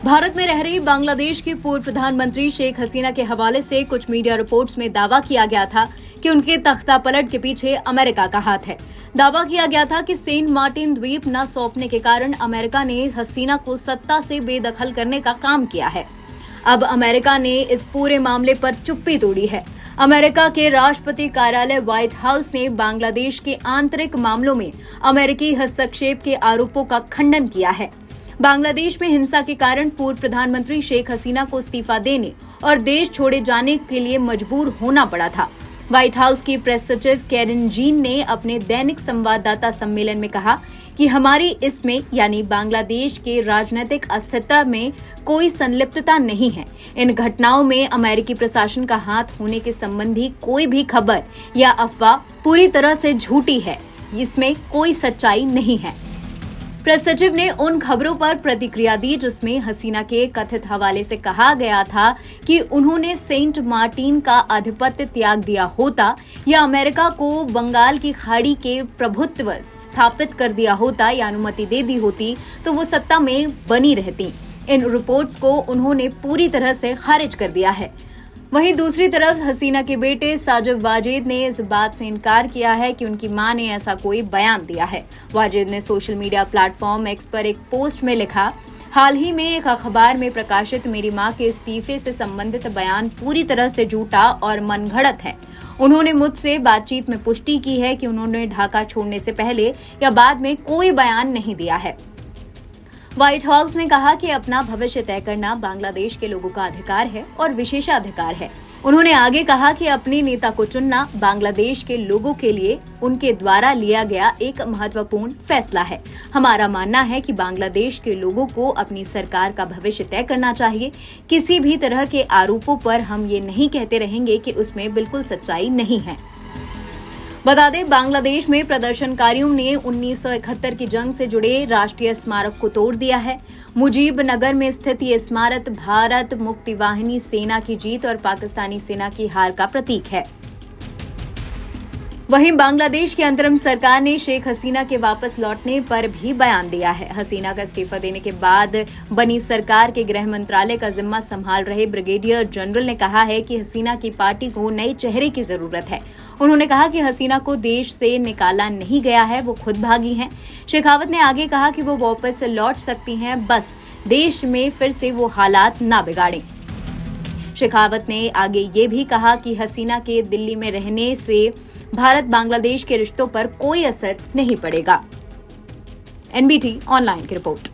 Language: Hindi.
भारत में रह रही बांग्लादेश की पूर्व प्रधानमंत्री शेख हसीना के हवाले से कुछ मीडिया रिपोर्ट्स में दावा किया गया था कि उनके तख्ता पलट के पीछे अमेरिका का हाथ है। दावा किया गया था कि सेंट मार्टिन द्वीप न सौंपने के कारण अमेरिका ने हसीना को सत्ता से बेदखल करने का काम किया है। अब अमेरिका ने इस पूरे मामले पर चुप्पी तोड़ी है। अमेरिका के राष्ट्रपति कार्यालय व्हाइट हाउस ने बांग्लादेश के आंतरिक मामलों में अमेरिकी हस्तक्षेप के आरोपों का खंडन किया है। बांग्लादेश में हिंसा के कारण पूर्व प्रधानमंत्री शेख हसीना को इस्तीफा देने और देश छोड़े जाने के लिए मजबूर होना पड़ा था। व्हाइट हाउस की प्रेस सचिव कैरिन जीन ने अपने दैनिक संवाददाता सम्मेलन में कहा कि हमारी इसमें यानी बांग्लादेश के राजनीतिक अस्थिरता में कोई संलिप्तता नहीं है। इन घटनाओं में अमेरिकी प्रशासन का हाथ होने के संबंधी कोई भी खबर या अफवाह पूरी तरह से झूठी है। इसमें कोई सच्चाई नहीं है। प्रेस सचिव ने उन खबरों पर प्रतिक्रिया दी जिसमें हसीना के कथित हवाले से कहा गया था कि उन्होंने सेंट मार्टिन का आधिपत्य त्याग दिया होता या अमेरिका को बंगाल की खाड़ी के प्रभुत्व स्थापित कर दिया होता या अनुमति दे दी होती तो वो सत्ता में बनी रहती। इन रिपोर्ट्स को उन्होंने पूरी तरह से खारिज कर दिया है। वहीं दूसरी तरफ हसीना के बेटे साजिद वाजिद ने इस बात से इनकार किया है कि उनकी मां ने ऐसा कोई बयान दिया है। वाजिद ने सोशल मीडिया प्लेटफॉर्म एक्स पर एक पोस्ट में लिखा, हाल ही में एक अखबार में प्रकाशित मेरी मां के इस्तीफे से संबंधित बयान पूरी तरह से झूठा और मनगढ़ंत है। उन्होंने मुझसे बातचीत में पुष्टि की है कि उन्होंने ढाका छोड़ने से पहले या बाद में कोई बयान नहीं दिया है। व्हाइट हाउस ने कहा कि अपना भविष्य तय करना बांग्लादेश के लोगों का अधिकार है और विशेषाधिकार है। उन्होंने आगे कहा कि अपने नेता को चुनना बांग्लादेश के लोगों के लिए उनके द्वारा लिया गया एक महत्वपूर्ण फैसला है। हमारा मानना है कि बांग्लादेश के लोगों को अपनी सरकार का भविष्य तय करना चाहिए। किसी भी तरह के आरोपों पर हम ये नहीं कहते रहेंगे कि उसमें बिल्कुल सच्चाई नहीं है। बता दें, बांग्लादेश में प्रदर्शनकारियों ने 1971 की जंग से जुड़े राष्ट्रीय स्मारक को तोड़ दिया है। मुजीब नगर में स्थित ये स्मारक भारत मुक्तिवाहिनी सेना की जीत और पाकिस्तानी सेना की हार का प्रतीक है। वहीं बांग्लादेश की अंतरिम सरकार ने शेख हसीना के वापस लौटने पर भी बयान दिया है। हसीना का इस्तीफा देने के बाद बनी सरकार के गृह मंत्रालय का जिम्मा संभाल रहे ब्रिगेडियर जनरल ने कहा है कि हसीना की पार्टी को नए चेहरे की जरूरत है। उन्होंने कहा कि हसीना को देश से निकाला नहीं गया है, वो खुद भागी हैं। शेखावत ने आगे कहा कि वो वापस लौट सकती हैं, बस देश में फिर से वो हालात ना बिगाड़ें। शेखावत ने आगे ये भी कहा कि हसीना के दिल्ली में रहने से भारत बांग्लादेश के रिश्तों पर कोई असर नहीं पड़ेगा। NBT ऑनलाइन की रिपोर्ट।